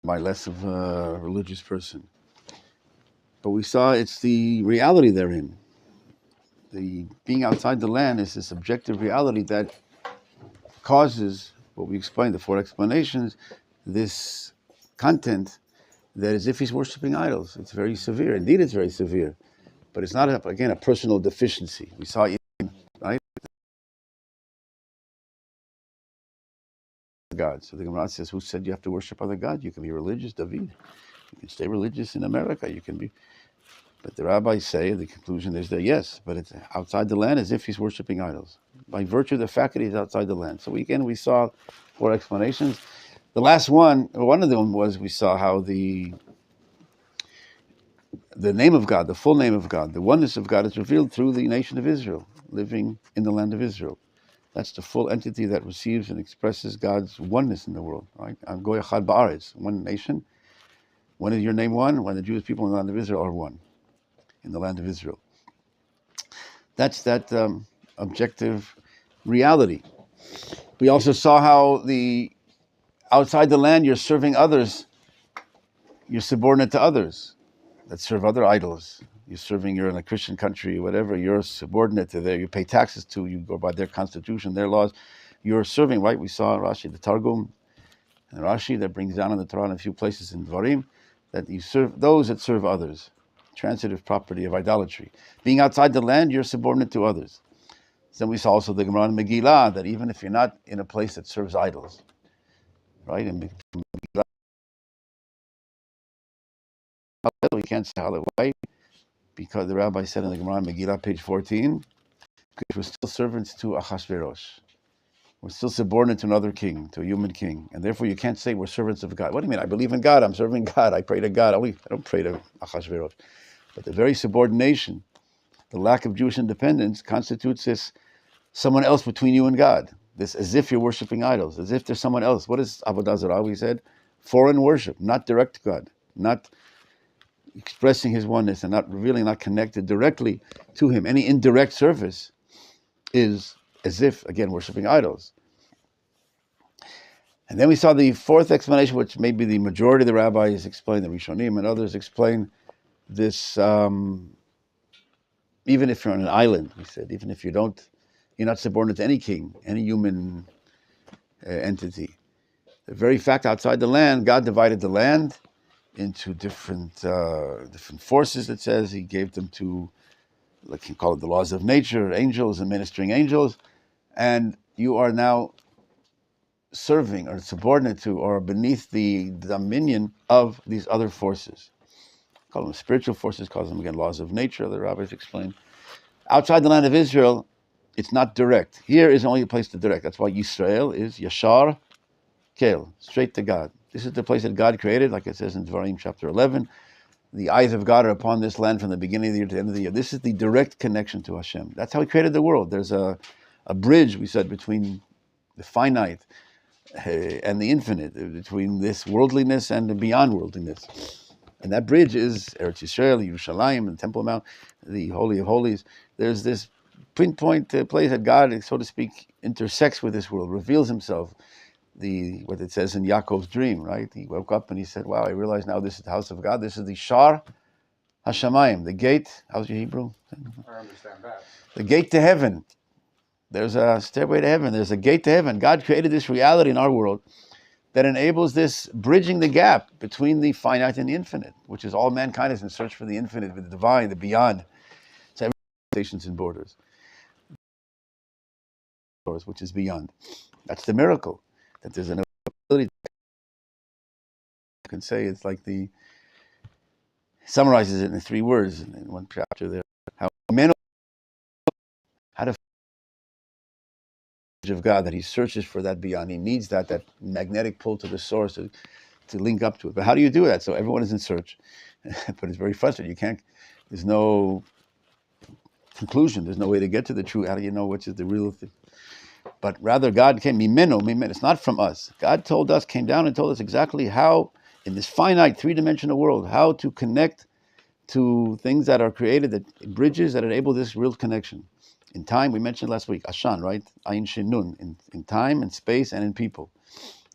by less of a religious person. But we saw it's the reality therein. The being outside the land is this objective reality that causes what we explained, the four explanations, this content that as if he's worshiping idols. It's very severe. Indeed, it's very severe. But it's not, again, a personal deficiency. We saw it, right? God. So the Gemara says, who said you have to worship other gods? You can be religious, David. You can stay religious in America. You can be. But the rabbis say, the conclusion is that yes, but it's outside the land as if he's worshiping idols. By virtue of the fact that he's outside the land. So again, we saw four explanations. The last one of them was we saw how the name of God, the full name of God, the oneness of God is revealed through the nation of Israel, living in the land of Israel. That's the full entity that receives and expresses God's oneness in the world, right? Goy Echad Ba'aretz, one nation. When is your name one? When the Jewish people in the land of Israel are one, in the land of Israel. That's that objective reality. We also saw how outside the land you're serving others, you're subordinate to others that serve other idols. You're in a Christian country, whatever, you're subordinate to you pay taxes to, you go by their constitution, their laws. You're serving, right? We saw Rashi, the Targum, and Rashi that brings down in the Torah in a few places in Dvarim, that you serve those that serve others. Transitive property of idolatry. Being outside the land, you're subordinate to others. Then we saw also the Gemara in Megillah, that even if you're not in a place that serves idols, right? And Megillah, we can't say Hallel. Why? Because the rabbi said in the Gemara in Megillah, page 14, because we're still servants to Achashverosh. We're still subordinate to another king, to a human king. And therefore you can't say we're servants of God. What do you mean? I believe in God, I'm serving God, I pray to God. I don't pray to Achashverosh. But the very subordination, the lack of Jewish independence constitutes this someone else between you and God. This as if you're worshiping idols, as if there's someone else. What is Avodah Zarah? We said foreign worship, not direct to God, not expressing his oneness and not revealing, not connected directly to him. Any indirect service is as if, again, worshiping idols. And then we saw the fourth explanation, which maybe the majority of the rabbis explain, the Rishonim and others explain this, even if you're on an island, we said, even if you're not subordinate to any king, any human entity. The very fact outside the land, God divided the land into different forces, it says. He gave them to, like you call it, the laws of nature, angels and ministering angels. And you are now serving or subordinate to or beneath the dominion of these other forces. Call them spiritual forces, call them, again, laws of nature, the rabbis explain. Outside the land of Israel, it's not direct. Here is only a place to direct. That's why Yisrael is Yashar Kel, straight to God. This is the place that God created, like it says in Dvarim chapter 11. The eyes of God are upon this land from the beginning of the year to the end of the year. This is the direct connection to Hashem. That's how He created the world. There's a bridge, we said, between the finite and the infinite, between this worldliness and the beyond worldliness. And that bridge is Eretz Yisrael, Yerushalayim, the Temple Mount, the Holy of Holies. There's this pinpoint place that God, so to speak, intersects with this world, reveals Himself. What it says in Yaakov's dream, right? He woke up and he said, wow, I realize now this is the house of God. This is the Shar HaShamayim, the gate. How's your Hebrew? I understand that. The gate to heaven. There's a stairway to heaven. There's a gate to heaven. God created this reality in our world that enables this bridging the gap between the finite and the infinite, which is all mankind is in search for the infinite, the divine, the beyond. So stations and borders, which is beyond. That's the miracle. That there's an ability. You can say it's like summarizes it in 3 words in one chapter there. How to of God, that he searches for that beyond. He needs that magnetic pull to the source to link up to it. But how do you do that? So everyone is in search, but it's very frustrating. There's no conclusion. There's no way to get to the truth. How do you know which is the real thing? But rather God came, mimeno. It's not from us. God came down and told us exactly how, in this finite 3-dimensional world, how to connect to things that are created, that bridges that enable this real connection. In time, we mentioned last week, Ashan, right? Ayin Shin Nun, in time and space and in people,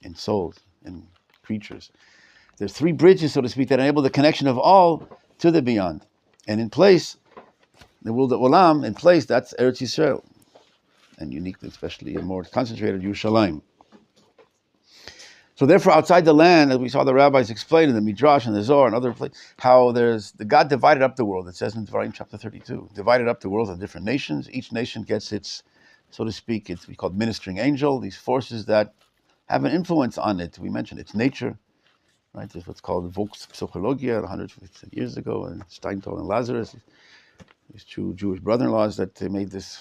in souls, in creatures. There's three bridges, so to speak, that enable the connection of all to the beyond. And in place, the world of Olam, in place, that's Eretz Yisrael. And uniquely, especially a more concentrated Yerushalayim. So therefore, outside the land, as we saw the rabbis explain in the Midrash and the Zohar and other places, how there's the God divided up the world. It says in Devarim chapter 32, divided up the world into different nations. Each nation gets its, so to speak, it's called ministering angel. These forces that have an influence on it. We mentioned its nature, right? There's what's called Vox Psychologia 150 years ago, and Steinthal and Lazarus, these two Jewish brother-in-laws that they made this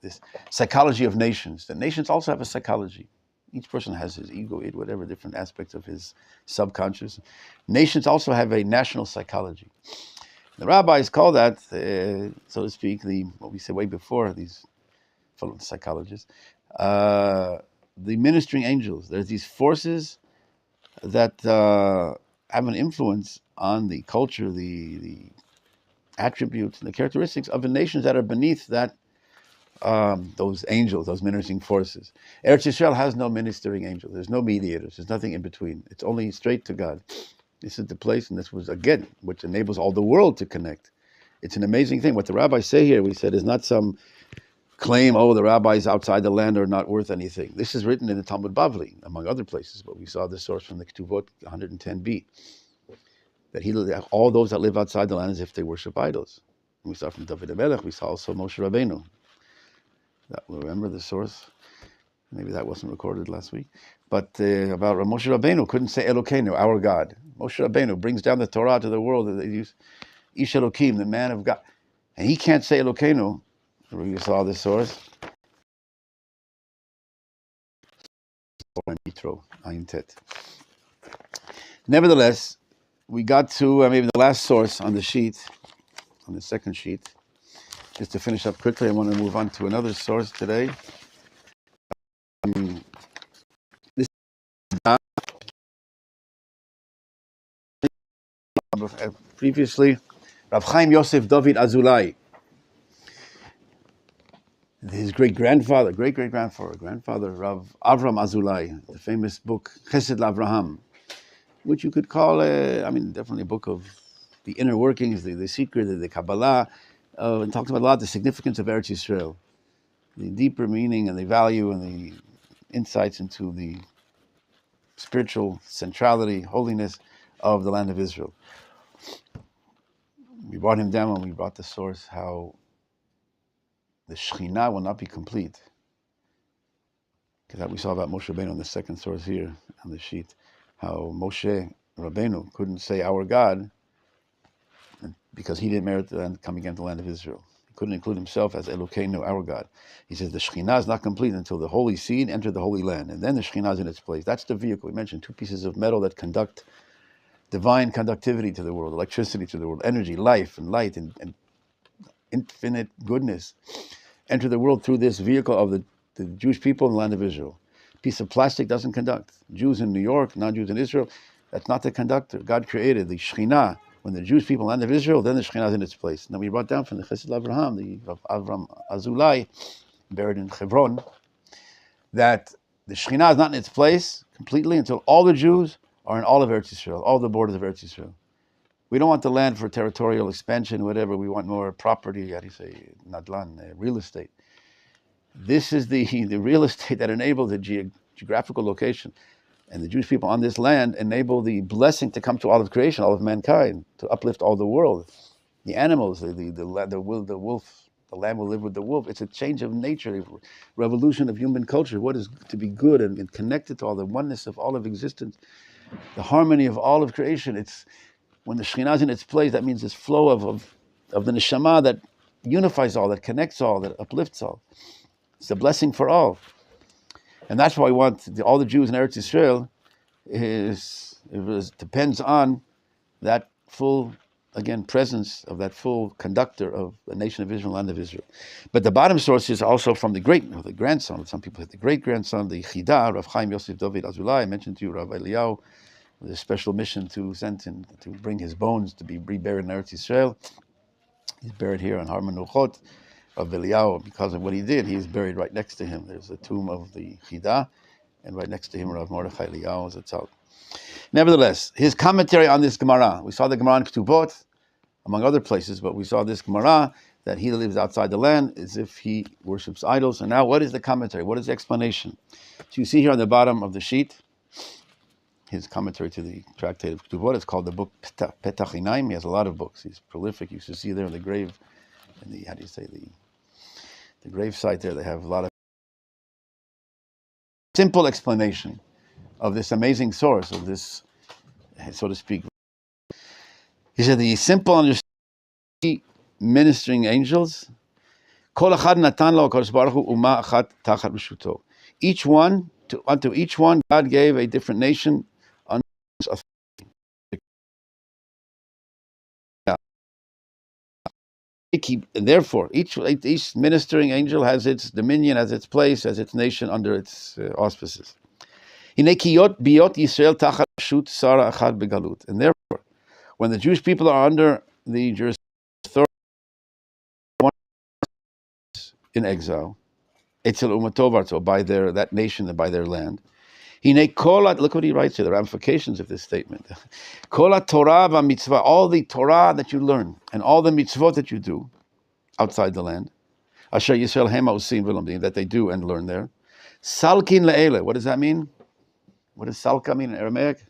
this psychology of nations. The nations also have a psychology. Each person has his ego, whatever different aspects of his subconscious. Nations also have a national psychology. The rabbis call that, so to speak, what we said way before, these psychologists, the ministering angels. There's these forces that have an influence on the culture, the attributes, and the characteristics of the nations that are beneath that those angels, those ministering forces. Eretz Yisrael has no ministering angel. There's no mediators. There's nothing in between. It's only straight to God. This is the place, and this was, again, which enables all the world to connect. It's an amazing thing. What the rabbis say here, we said, is not some claim, the rabbis outside the land are not worth anything. This is written in the Talmud Bavli, among other places, but we saw the source from the Ketuvot 110b, that all those that live outside the land as if they worship idols. We saw from David HaMelech, we saw also Moshe Rabbeinu. Remember the source? Maybe that wasn't recorded last week. But about Moshe Rabbeinu couldn't say Elokeinu, our God. Moshe Rabbeinu brings down the Torah to the world. They use Ish Elokim, the man of God. And he can't say Elokeinu. You saw the source. Nevertheless, we got to maybe the last source on the sheet, on the second sheet. Just to finish up quickly, I want to move on to another source today. This previously, Rav Chaim Yosef David Azulai, his great-grandfather, Rav Avram Azulai, the famous book Chesed LaAvraham, which you could call, definitely a book of the inner workings, the secret, the Kabbalah, and talks about a lot the significance of Eretz Yisrael, the deeper meaning and the value and the insights into the spiritual centrality, holiness of the land of Israel. We brought him down when we brought the source, how the Shekhinah will not be complete. Because that we saw about Moshe Rabbeinu on the second source here on the sheet, how Moshe Rabbeinu couldn't say our God because he didn't merit the land, coming into the land of Israel. He couldn't include himself as Elokeinu, our God. He says the Shekhinah is not complete until the holy seed entered the holy land, and then the Shekhinah is in its place. That's the vehicle. We mentioned two pieces of metal that conduct divine conductivity to the world, electricity to the world, energy, life, and light, and infinite goodness enter the world through this vehicle of the Jewish people in the land of Israel. A piece of plastic doesn't conduct. Jews in New York, non-Jews in Israel, that's not the conductor. God created the Shekhinah. When the Jewish people in the land of Israel, then the Shekhinah is in its place. And then we brought down from the Chesed LaAvraham, the Avram Azulai, buried in Hebron, that the Shekhinah is not in its place completely until all the Jews are in all of Eretz Yisrael, all the borders of Eretz Yisrael. We don't want the land for territorial expansion, whatever. We want more property, nadlan, real estate. This is the real estate that enables the geographical location. And the Jewish people on this land enable the blessing to come to all of creation, all of mankind, to uplift all the world. The animals, the wolf, the lamb will live with the wolf. It's a change of nature, a revolution of human culture. What is to be good and connected to all the oneness of all of existence, the harmony of all of creation. It's when the Shekhinah is in its place, that means this flow of the neshama that unifies all, that connects all, that uplifts all. It's a blessing for all. And that's why we want all the Jews in Eretz Yisrael depends on that full, again, presence of that full conductor of the nation of Israel, land of Israel. But the bottom source is also from the grandson, some people say the great-grandson, the Chida, Rav Chaim Yosef David Azulai. I mentioned to you, Rav Eliyahu, with a special mission to bring his bones to be reburied in Eretz Yisrael. He's buried here on Har Menuchot. Rav Eliyahu, because of what he did, he is buried right next to him. There's a tomb of the Chida, and right next to him, Rav Mordechai Eliyahu Zatzal. Nevertheless, his commentary on this Gemara, we saw the Gemara in Ketubot, among other places, but we saw this Gemara that he that lives outside the land as if he worships idols. And now, what is the commentary? What is the explanation? So you see here on the bottom of the sheet, his commentary to the tractate of Ketubot. It's called the book Petach Inaim. He has a lot of books. He's prolific. You should see there in the grave, in the, how do you say, the grave site there, they have a lot of simple explanation of this amazing source, of this, so to speak. He said the simple understanding ministering angels, each one, unto each one, God gave a different nation. Therefore, each ministering angel has its dominion, has its place, has its nation under its auspices. And therefore, when the Jewish people are under the jurisdiction in exile, by that nation and by their land. Look what he writes here, the ramifications of this statement. All the Torah that you learn and all the mitzvot that you do outside the land, that they do and learn there. Salkin le'ele, what does that mean? What does salka mean in Aramaic?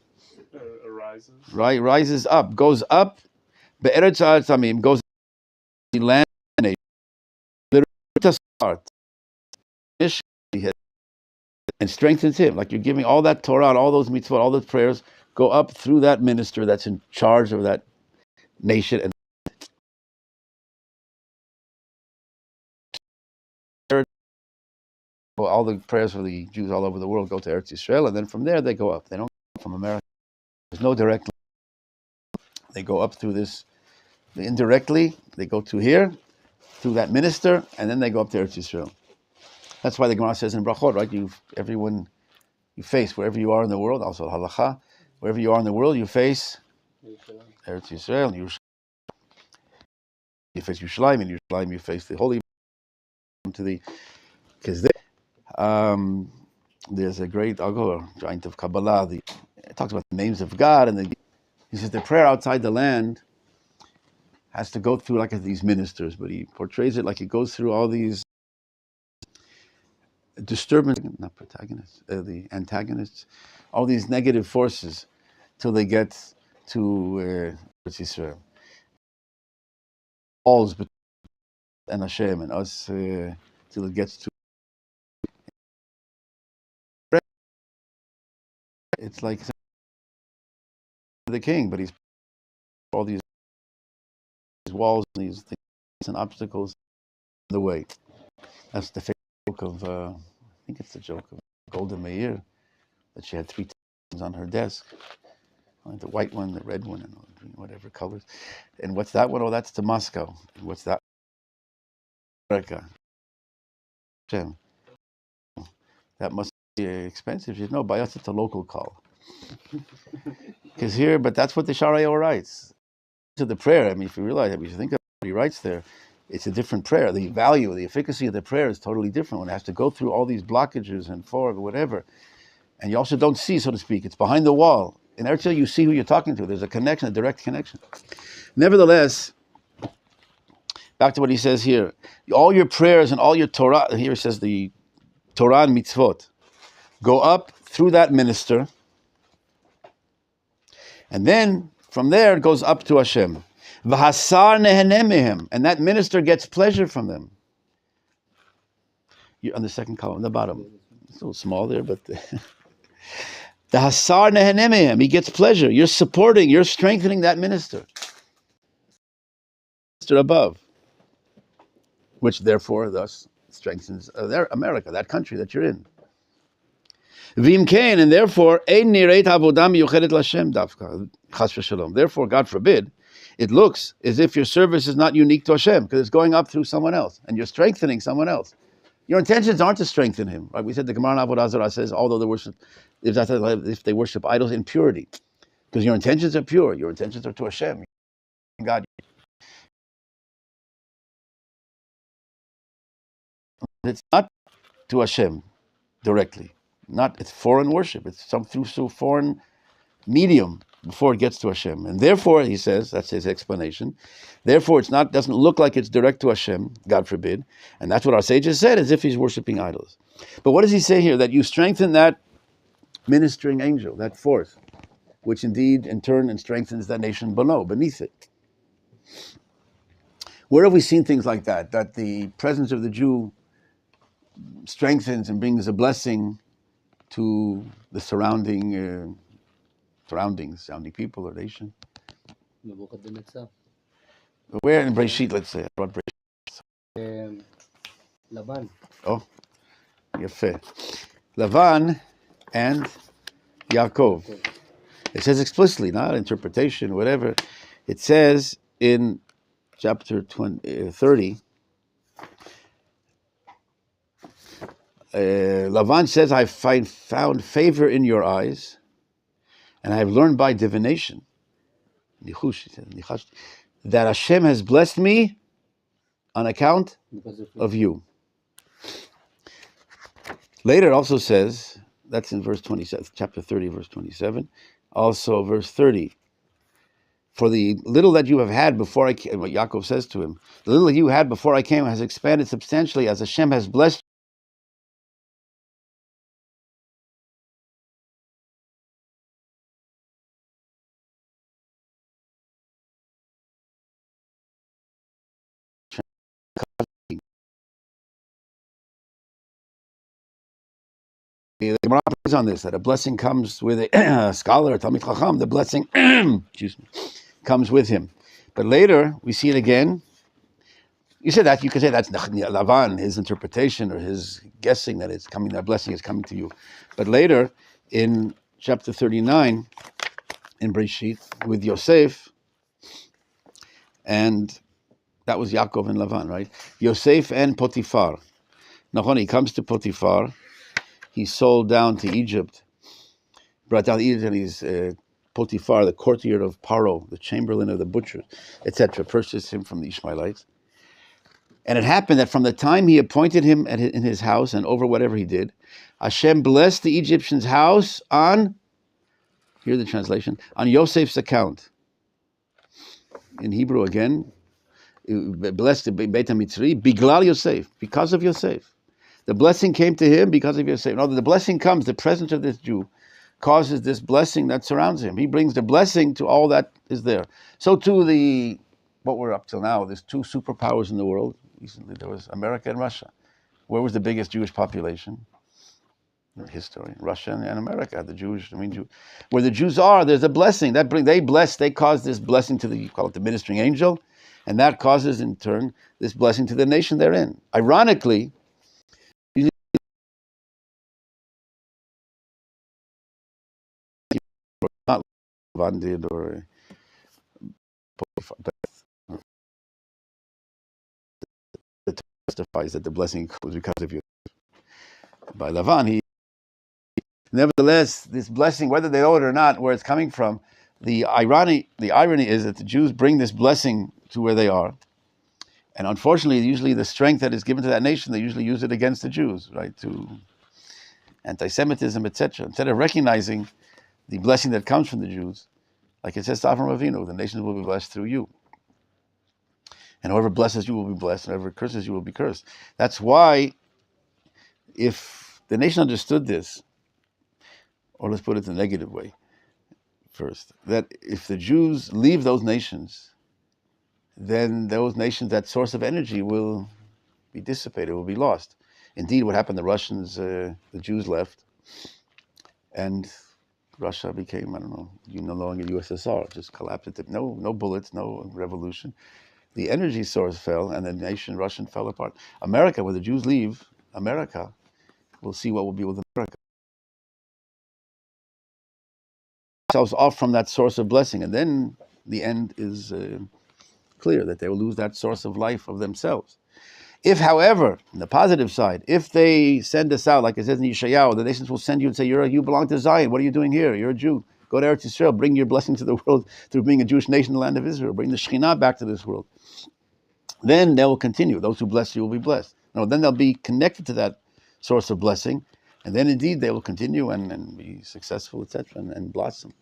Arises. Right, rises up, goes up. Be'eretz ha'atzamim, goes the land and strengthens him. Like you're giving all that Torah and all those mitzvot, all those prayers, go up through that minister that's in charge of that nation. And all the prayers for the Jews all over the world go to Eretz Yisrael, and then from there they go up. They don't go from America. There's no direct. They go up through this. Indirectly, they go to here, through that minister, and then they go up to Eretz Yisrael. That's why the Gemara says in Brachot, right? You face wherever you are in the world. Also halacha, wherever you are in the world, you face Eretz Yisrael. You face Yerushalayim, and Yerushalayim you face the holy. Because there's a great giant of Kabbalah. It talks about the names of God, and he says the prayer outside the land has to go through like these ministers, but he portrays it like it goes through all these not protagonists, the antagonists, all these negative forces, till they get to Israel. Walls between and Hashem and us, till it gets to. It's like the king, but he's all these walls and these things and obstacles in the way. That's the joke of, I think it's the joke of Machon Meir, that she had 3 things on her desk. The white one, the red one, and whatever colors. And what's that one? Oh, that's to Moscow. And what's that? America. That must be expensive. She said, no, by us it's a local call. Because here, but that's what the Sharayo writes. To the prayer, I mean, if you realize it, if you think of what he writes there, it's a different prayer. The value, the efficacy of the prayer is totally different when it has to go through all these blockages and whatever. And you also don't see, so to speak. It's behind the wall. In Eretz you see who you're talking to. There's a connection, a direct connection. Nevertheless, back to what he says here. All your prayers and all your Torah, here it says the Torah and mitzvot, go up through that minister. And then, from there, it goes up to Hashem. V'hasar neheneh mehem. And that minister gets pleasure from them. You're on the second column, the bottom. It's a little small there, but... The hasar neheneh mehem. He gets pleasure. You're supporting, you're strengthening that minister. Minister above. Which, therefore, thus, strengthens America, that country that you're in. V'imkein, and therefore, ein nireit avodah miyuchedet l'Hashem davka, chas v'shalom. Therefore, God forbid, it looks as if your service is not unique to Hashem, because it's going up through someone else, and you're strengthening someone else. Your intentions aren't to strengthen him. Right? We said the Gemara in Avodah Zarah says, although they worship, if they worship idols in purity, because your intentions are pure, your intentions are to Hashem, God. It's not to Hashem directly. It's foreign worship. It's through foreign medium before it gets to Hashem. And therefore, he says, that's his explanation, therefore it's not, doesn't look like it's direct to Hashem, God forbid. And that's what our sages said, as if he's worshiping idols. But what does he say here? That you strengthen that ministering angel, that force, which indeed in turn strengthens that nation below, beneath it. Where have we seen things like that? That the presence of the Jew strengthens and brings a blessing to the surrounding people or nation. Where in Breshit, let's say? Lavan. Oh, Yafeh. Lavan and Yaakov. It says explicitly, not interpretation, whatever. It says in chapter 30, Lavan says, I found favor in your eyes, and I have learned by divination, that Hashem has blessed me on account of you. Later it also says, that's in verse 27, chapter 30, verse 27, also verse 30, for the little that you have had before I came, what Yaakov says to him, the little that you had before I came has expanded substantially as Hashem has blessed The Gemara plays on this, that a blessing comes with a scholar, a Talmid Chacham, the blessing excuse me, comes with him. But later, we see it again. You could say that's Lavan, his interpretation or his guessing that it's coming, that blessing is coming to you. But later, in chapter 39, in Breshit, with Yosef, and that was Yaakov and Lavan, right? Yosef and Potiphar. Now, he comes to Potiphar. He's sold down to Egypt, brought down to Egypt, and he's Potiphar, the courtier of Paro, the chamberlain of the butchers, etc., purchased him from the Ishmaelites. And it happened that from the time he appointed him in his house and over whatever he did, Hashem blessed the Egyptian's house on, here's the translation, on Yosef's account. In Hebrew again, blessed the Beit HaMitzri, Biglal Yosef, because of Yosef. The blessing came to him because of Yosef. No, the blessing comes, the presence of this Jew causes this blessing that surrounds him. He brings the blessing to all that is there. So too what we're up till now, there's two superpowers in the world. Recently there was America and Russia. Where was the biggest Jewish population? In history, Russia and America, where the Jews are, there's a blessing. They cause this blessing to you call it the ministering angel, and that causes in turn this blessing to the nation they're in. Ironically, not Lavan did or it testifies that the blessing was because of you. By Lavan, nevertheless, this blessing, whether they know it or not, where it's coming from, the irony is that the Jews bring this blessing to where they are. And unfortunately, usually the strength that is given to that nation, they usually use it against the Jews, right? To anti-Semitism, etc. Instead of recognizing the blessing that comes from the Jews, like it says to Avram Avinu, the nations will be blessed through you. And whoever blesses you will be blessed, and whoever curses you will be cursed. That's why, if the nation understood this, or let's put it the negative way first, that if the Jews leave those nations, then those nations, that source of energy will be dissipated, will be lost. Indeed, what happened, the Russians, the Jews left, and Russia became, no longer USSR, just collapsed. No bullets, no revolution. The energy source fell, and the nation Russian fell apart. America, when the Jews leave America, we'll see what will be with America. Themselves off from that source of blessing, and then the end is clear, that they will lose that source of life of themselves. If, however, on the positive side, if they send us out, like it says in Yeshayahu, the nations will send you and say, you belong to Zion, what are you doing here? You're a Jew. Go to Eretz Yisrael, bring your blessing to the world through being a Jewish nation in the land of Israel. Bring the Shekhinah back to this world. Then they will continue. Those who bless you will be blessed. No, then they'll be connected to that source of blessing, And then indeed they will continue and be successful, etc., and blossom.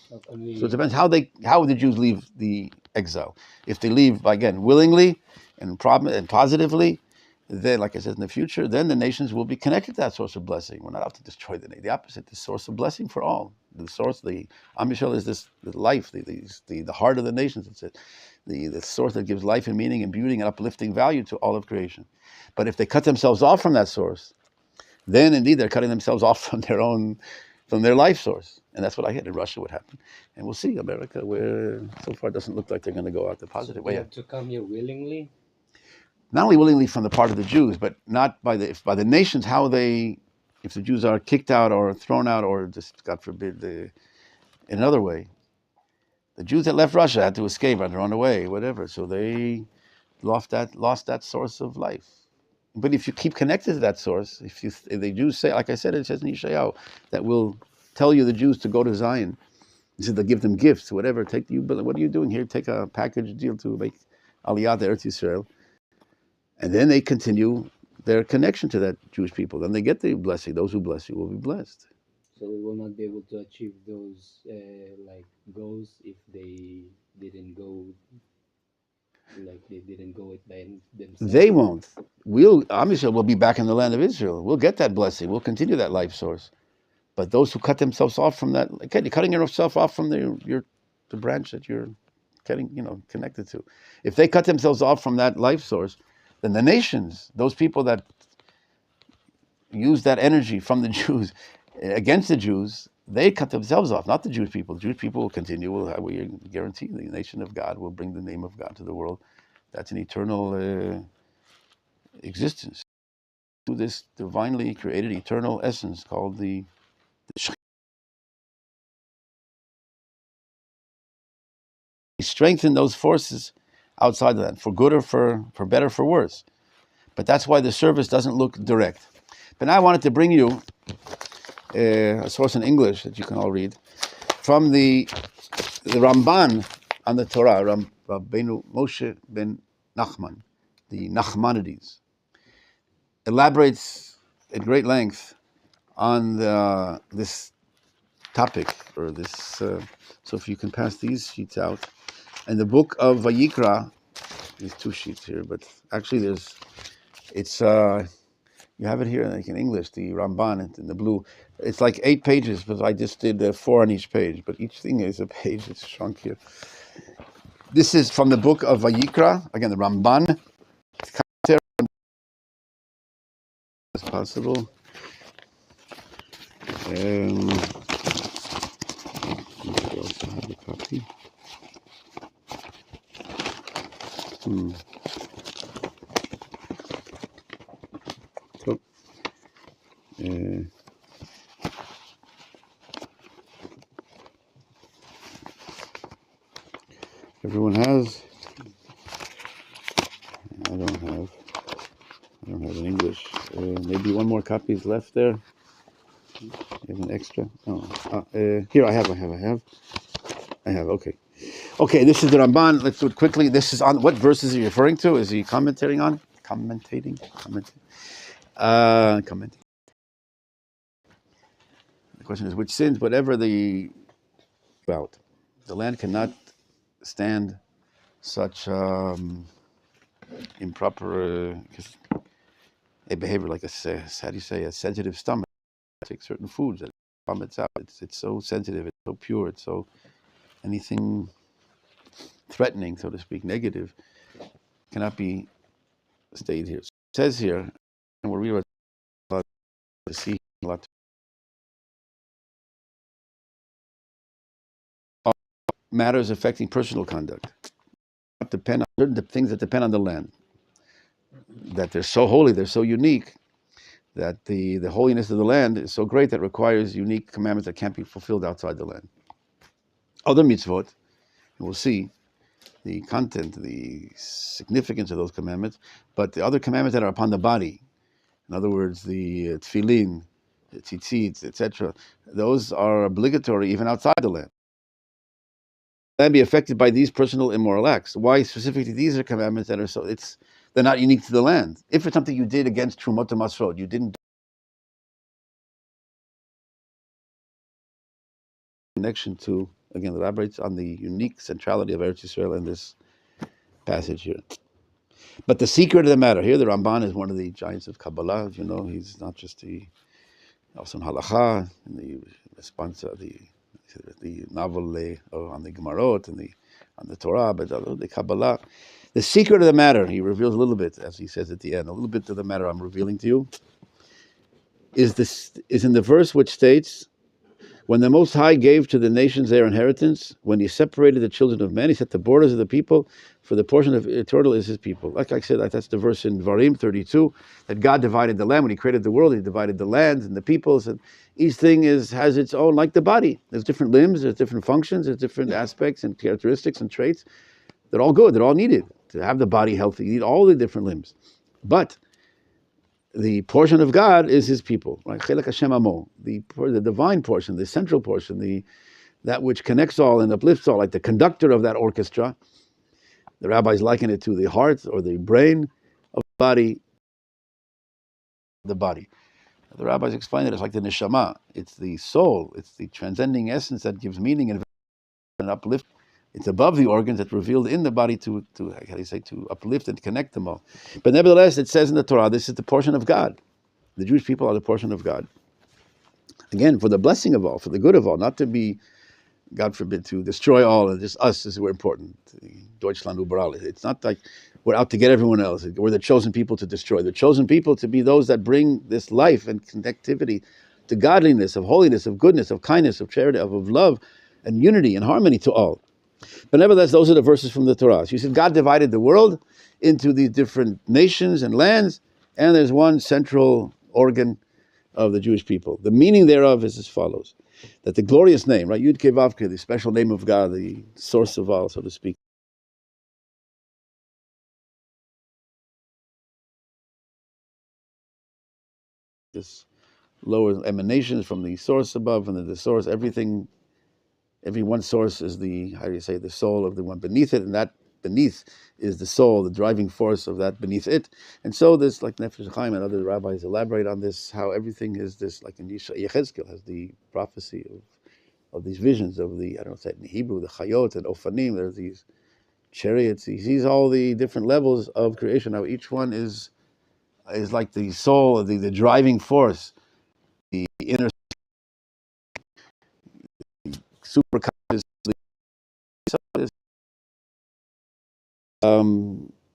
So it depends how the Jews leave the exile. If they leave, again, willingly and positively, then, like I said, in the future, then the nations will be connected to that source of blessing. We're not out to destroy the opposite, the source of blessing for all. The source, the Am Yisrael is this the life, the heart of the nations. It's it, the source that gives life and meaning and beauty and uplifting value to all of creation. But if they cut themselves off from that source, then indeed they're cutting themselves off from their life source. And that's what I had in Russia would happen. And we'll see America, where so far it doesn't look like they're going to go out the positive way. They have to come here willingly? Not only willingly from the part of the Jews, but not by the nations, if the Jews are kicked out or thrown out or just, God forbid, in another way. The Jews that left Russia had to escape, had to run away, whatever. So they lost that source of life. But if you keep connected to that source, if the Jews say, like I said, it says in Yeshayahu, that will tell you the Jews to go to Zion. He said they'll give them gifts, whatever. What are you doing here? Take a package deal to make Aliyah to Eretz Yisrael. And then they continue their connection to that Jewish people. Then they get the blessing. Those who bless you will be blessed. So we will not be able to achieve those goals if they didn't go, they didn't go it by themselves. They won't. Am Yisrael will be back in the land of Israel. We'll get that blessing. We'll continue that life source. But those who cut themselves off from that, again, you're cutting yourself off from the branch that you're connected to. If they cut themselves off from that life source, then the nations, those people that use that energy from the Jews against the Jews, they cut themselves off, not the Jewish people. The Jewish people will continue. We guarantee the nation of God will bring the name of God to the world. That's an eternal existence. To this divinely created eternal essence called the strengthen those forces outside of that, for good or for better, for worse. But that's why the service doesn't look direct. But now I wanted to bring you a source in English that you can all read from the Ramban on the Torah, Rabbeinu Moshe ben Nachman, the Nachmanides, elaborates at great length on this topic, or this. So if you can pass these sheets out, and the book of Vayikra, there's two sheets here, but actually you have it here like in English, the Ramban in the blue. It's like 8 pages, but I just did 4 on each page, but each thing is a page. It's shrunk here. This is from the book of Vayikra, again, the Ramban. As possible. I also have a copy. So, everyone has? I don't have in English. Maybe one more copy is left there. You have an extra? Oh, here I have. Okay. Okay, this is the Ramban. Let's do it quickly. This is on what verses is he referring to? Is he commenting on? Commenting. The question is which sins, whatever the land cannot stand such improper a behavior, like a sensitive stomach. Take certain foods that vomits out. It's so sensitive. It's so pure. It's so anything threatening, so to speak, negative, cannot be stayed here. So it says here, and we'll read a lot to see a lot. Matters affecting personal conduct depend on certain things that depend on the land. That they're so holy, they're so unique, that the holiness of the land is so great that it requires unique commandments that can't be fulfilled outside the land. Other mitzvot, and we'll see the content, the significance of those commandments, but the other commandments that are upon the body, in other words, the tefillin, the tzitzit, etc., those are obligatory even outside the land. Be affected by these personal immoral acts. Why specifically these are commandments that are they're not unique to the land. If it's something you did against Trumot Masrot, you didn't connection to, again, elaborates on the unique centrality of Eretz Yisrael in this passage here. But the secret of the matter here, the Ramban is one of the giants of Kabbalah. As you know, he's not just also in Halacha, and the sponsor, the novel on the Gemarot and on the Torah, but the Kabbalah. The secret of the matter, he reveals a little bit, as he says at the end, a little bit of the matter I'm revealing to you, is in the verse which states, when the Most High gave to the nations their inheritance, when he separated the children of men, he set the borders of the people, for the portion of eternal is his people. Like I said, that's the verse in Varim 32, that God divided the land. When he created the world, he divided the lands and the peoples, and each thing has its own, like the body. There's different limbs, there's different functions, there's different aspects and characteristics and traits. They're all good, they're all needed. To have the body healthy, you need all the different limbs. But the portion of God is his people, right? Chelek Hashem Amo, the divine portion, the central portion, that which connects all and uplifts all, like the conductor of that orchestra. The rabbis liken it to the heart or the brain of the body. The rabbis explain it as like the neshama. It's the soul. It's the transcending essence that gives meaning and uplift. It's above the organs that's revealed in the body to uplift and connect them all. But nevertheless, it says in the Torah, this is the portion of God. The Jewish people are the portion of God. Again, for the blessing of all, for the good of all, not to be, God forbid, to destroy all, and just us is we're important. Deutschland über alles. It's not like we're out to get everyone else. We're the chosen people to destroy. The chosen people to be those that bring this life and connectivity to godliness, of holiness, of goodness, of kindness, of charity, of love, and unity and harmony to all. But nevertheless, those are the verses from the Torah. So you said God divided the world into these different nations and lands, and there's one central organ of the Jewish people. The meaning thereof is as follows: that the glorious name, right, Yud Kei Vav Kei, the special name of God, the source of all, so to speak, this lower emanations from the source above, and the source, everything. Every one source is the soul of the one beneath it, and that beneath is the soul, the driving force of that beneath it. And so this, like Nefesh Chaim and other rabbis elaborate on this, how everything is this, like in Yechezkel has the prophecy of these visions of the, I don't know, say it in Hebrew, the Chayot and Ofanim, there's these chariots. He sees all the different levels of creation, how each one is like the soul, the driving force, the inner superconscious.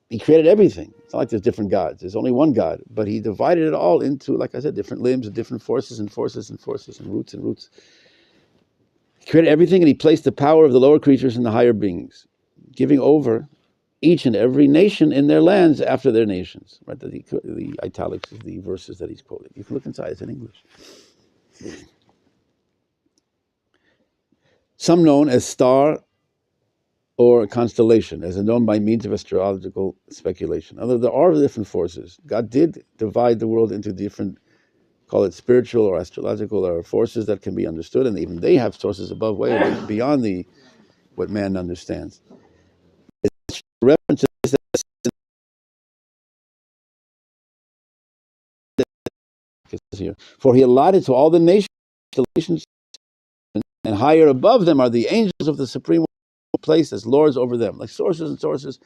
He created everything. It's not like there's different gods. There's only one God, but he divided it all into, like I said, different limbs and different forces and forces and forces and roots and roots. He created everything, and he placed the power of the lower creatures in the higher beings, giving over each and every nation in their lands after their nations. Right? The italics is the verses that he's quoted. You can look inside, it's in English. Some known as star or constellation, as known by means of astrological speculation. Although there are different forces, God did divide the world into different, call it spiritual or astrological, or forces that can be understood, and even they have sources above, way beyond what man understands. It's reference to this here. For he allotted to all the nations, and higher above them are the angels of the supreme place as lords over them, like sources and sources,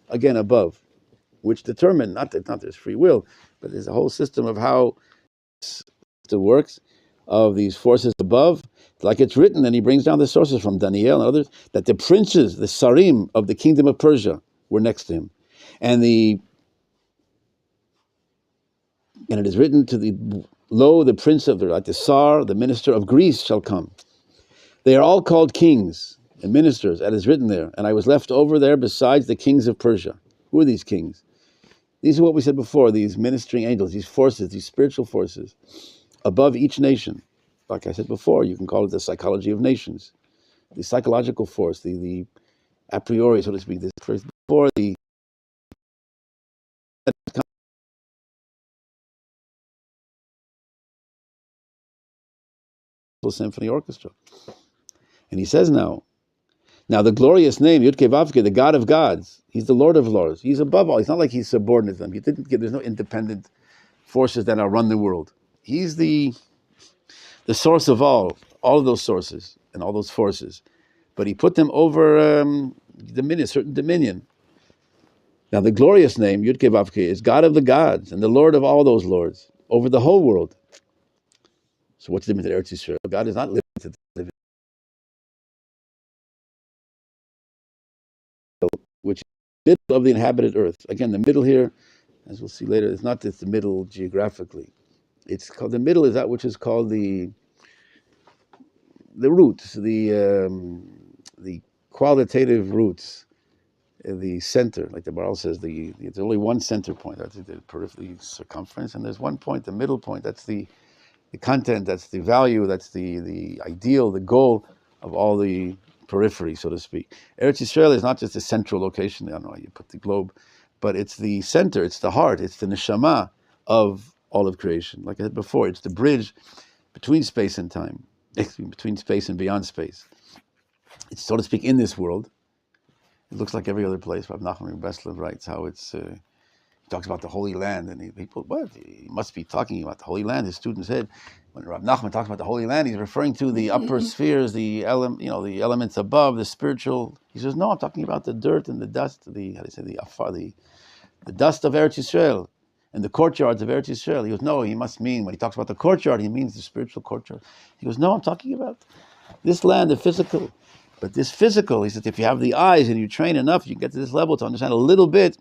again above, which determine not there's free will, but there's a whole system of how it works, of these forces above. Like it's written, and he brings down the sources from Daniel and others, that the princes, the Sarim of the kingdom of Persia were next to him. And it is written to the prince of the Tsar, the minister of Greece shall come. They are all called kings and ministers, as is written there. And I was left over there besides the kings of Persia. Who are these kings? These are what we said before, these ministering angels, these forces, these spiritual forces above each nation. Like I said before, you can call it the psychology of nations, the psychological force, the a priori, so to speak, this before the symphony orchestra. And he says now the glorious name, Yud Kei Vav Kei, the God of gods, he's the Lord of lords. He's above all. It's not like he's subordinate to them. There's no independent forces that run the world. He's the source of all of those sources. and all those forces. But he put them over dominion, certain dominion. Now the glorious name, Yud Kei Vav Kei, is God of the gods and the Lord of all those lords, over the whole world. So what's the difference in Eretz Yisrael? God is not limited to which is the middle of the inhabited earth. Again, the middle here, as we'll see later, is not just the middle geographically. It's called, the middle is that which is called the roots, the qualitative roots, the center, like the Baral says, there's only one center point. That's the periphery circumference, and there's one point, the middle point. That's the content. That's the value. That's the ideal, the goal of all the periphery, so to speak. Eretz Yisrael is not just a central location. I don't know how you put the globe, but it's the center. It's the heart. It's the neshama of all of creation. Like I said before, it's the bridge between space and time, between space and beyond space. It's, so to speak, in this world. It looks like every other place. Rabbi Nachman Breslov writes how it's. He talks about the Holy Land, and people, what? He must be talking about the Holy Land. His students said, when Rabbi Nachman talks about the Holy Land, he's referring to the upper spheres, the the elements above, the spiritual. He says, no, I'm talking about the dirt and the dust, the how do you say, the afar, the dust of Eretz Yisrael, and the courtyards of Eretz Yisrael. He goes, no, he must mean, when he talks about the courtyard, he means the spiritual courtyard. He goes, no, I'm talking about this land, the physical. But this physical, he says, if you have the eyes and you train enough, you get to this level to understand a little bit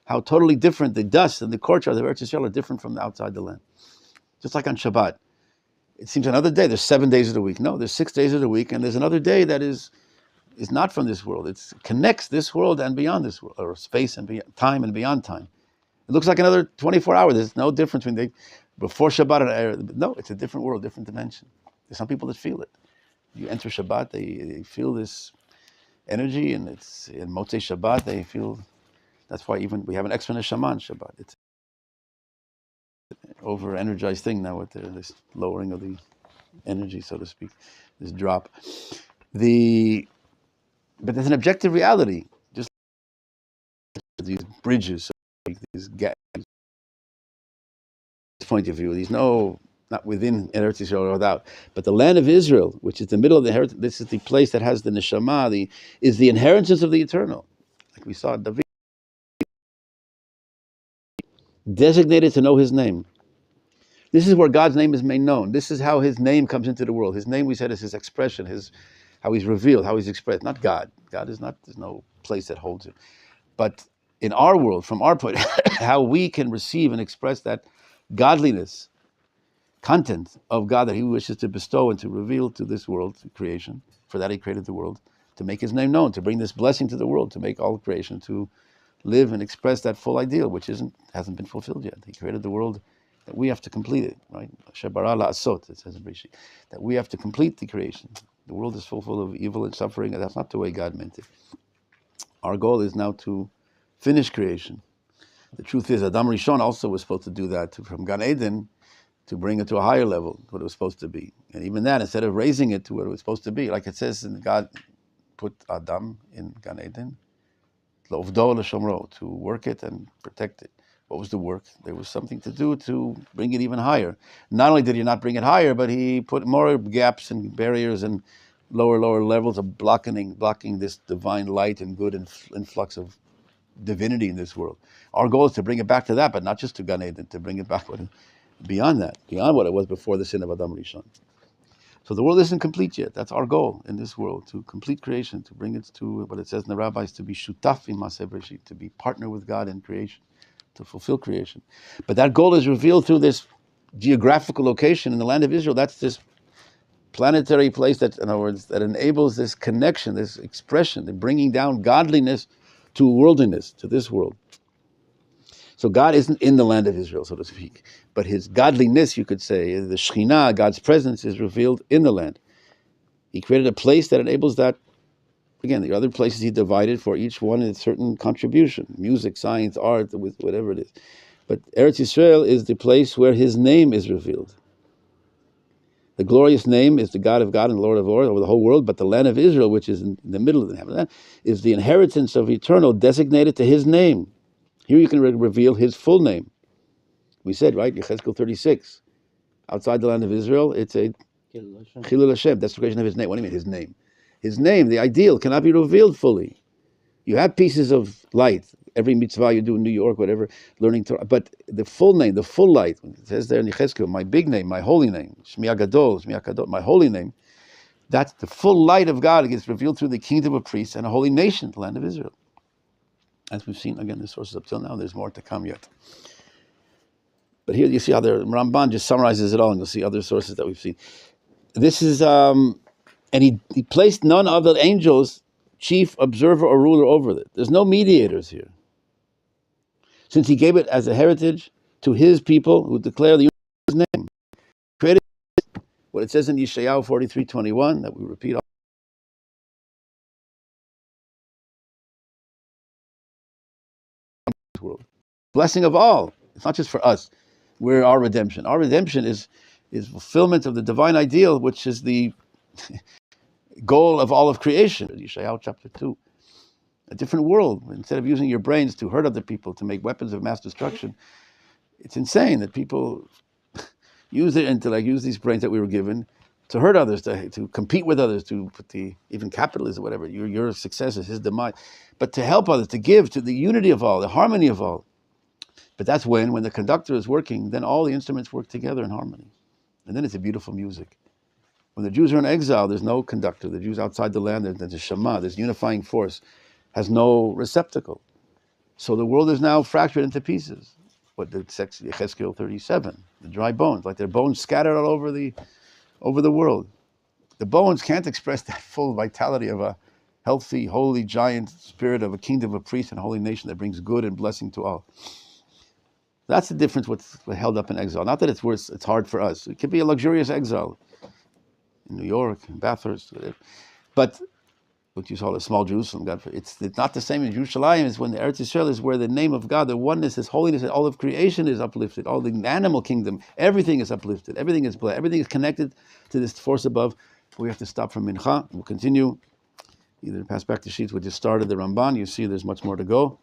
how totally different the dust and the courtyard of Eretz Yisrael are different from outside the land. Just like on Shabbat. It seems another day, there's 7 days of the week. No, there's 6 days of the week, and there's another day that is not from this world. It connects this world and beyond this world, or space and beyond, time and beyond time. It looks like another 24 hours. There's no difference between before Shabbat and no, it's a different world, different dimension. There's some people that feel it. You enter Shabbat, they feel this energy, and it's in Motzei Shabbat, they feel. That's why even we have an extra neshama on Shabbat. It's an over-energized thing now with this lowering of the energy, so to speak, this drop. But there's an objective reality, just like these bridges, so these gaps. Point of view, not within Eretz Yisrael or without, but the land of Israel, which is the middle of the inheritance. This is the place that has the neshama, is the inheritance of the eternal, like we saw David. Designated to know his name. This is where God's name is made known. This is how his name comes into the world. His name, we said, is his expression, how he's revealed, how he's expressed. Not God. God is not, there's no place that holds it. But in our world, from our point, how we can receive and express that godliness, content of God that he wishes to bestow and to reveal to this world, to creation. For that he created the world, to make his name known, to bring this blessing to the world, to make all creation, to live and express that full ideal, which hasn't been fulfilled yet. He created the world that we have to complete it, right? Shebara la'asot, it says in Bereshit, that we have to complete the creation. The world is full of evil and suffering, and that's not the way God meant it. Our goal is now to finish creation. The truth is, Adam Rishon also was supposed to do that, from Gan Eden, to bring it to a higher level, what it was supposed to be. And even that, instead of raising it to what it was supposed to be, like it says, God put Adam in Gan Eden, to work it and protect it. What was the work? There was something to do to bring it even higher. Not only did he not bring it higher, but he put more gaps and barriers and lower levels of blocking this divine light and good influx of divinity in this world. Our goal is to bring it back to that, but not just to Gan Eden, to bring it back beyond that, beyond what it was before the sin of Adam Rishon. So the world isn't complete yet. That's our goal in this world, to complete creation, to bring it to what it says in the rabbis, to be shutaf in Maseh Bereshit, to be partner with God in creation, to fulfill creation. But that goal is revealed through this geographical location in the land of Israel. That's this planetary place that, in other words, that enables this connection, this expression, the bringing down godliness to worldliness, to this world. So God isn't in the land of Israel, so to speak, but his godliness, you could say, the Shekhinah, God's presence, is revealed in the land. He created a place that enables that. Again, the other places he divided for each one a certain contribution, music, science, art, whatever it is. But Eretz Yisrael is the place where his name is revealed. The glorious name is the God of God and Lord of Lords over the whole world, but the land of Israel, which is in the middle of the heaven, is the inheritance of eternal, designated to his name. Here you can reveal his full name. We said, right, Yechezkel 36. Outside the land of Israel, it's a Chilul Hashem. Chilul Hashem, that's the creation of His name. What do you mean, His name? His name, the ideal, cannot be revealed fully. You have pieces of light. Every mitzvah you do in New York, whatever, learning Torah. But the full name, the full light, it says there in Yechezkel, my big name, my holy name, Shmi Agadol, Shmi Akadol, my holy name, that's the full light of God. It gets revealed through the kingdom of priests and a holy nation, the land of Israel. As we've seen, again, the sources up till now, there's more to come yet. But here you see how the Ramban just summarizes it all, and you'll see other sources that we've seen. This is, and he placed none of the angels chief observer or ruler over it. There's no mediators here. Since he gave it as a heritage to his people who declare the his name. Created what it says in Yeshayahu 43:21 that we repeat all the world. Blessing of all. It's not just for us. We're our redemption. Our redemption is fulfillment of the divine ideal, which is the goal of all of creation. Yeshayahu chapter 2. A different world. Instead of using your brains to hurt other people, to make weapons of mass destruction, it's insane that people use their intellect, use these brains that we were given to hurt others, to compete with others, to put even capitalism, whatever. Your success is his demise. But to help others, to give to the unity of all, the harmony of all. But that's when the conductor is working, then all the instruments work together in harmony. And then it's a beautiful music. When the Jews are in exile, there's no conductor. The Jews outside the land, there's a Shema, there's unifying force, has no receptacle. So the world is now fractured into pieces. What the Yechezkel 37, the dry bones, like they're bones scattered all over the world. The bones can't express that full vitality of a healthy, holy, giant spirit of a kingdom of priests and a holy nation that brings good and blessing to all. That's the difference what's held up in exile. Not that it's worse, it's hard for us. It could be a luxurious exile in New York, in Bathurst, whatever. But what you saw, the small Jerusalem, God, it's not the same in Yerushalayim. It's when the Eretz Yisrael is where the name of God, the oneness, His holiness, all of creation is uplifted. All the animal kingdom, everything is uplifted. Everything is blessed. Everything is connected to this force above. We have to stop from Mincha. We'll continue. Either pass back the sheets. We just started the Ramban. You see there's much more to go.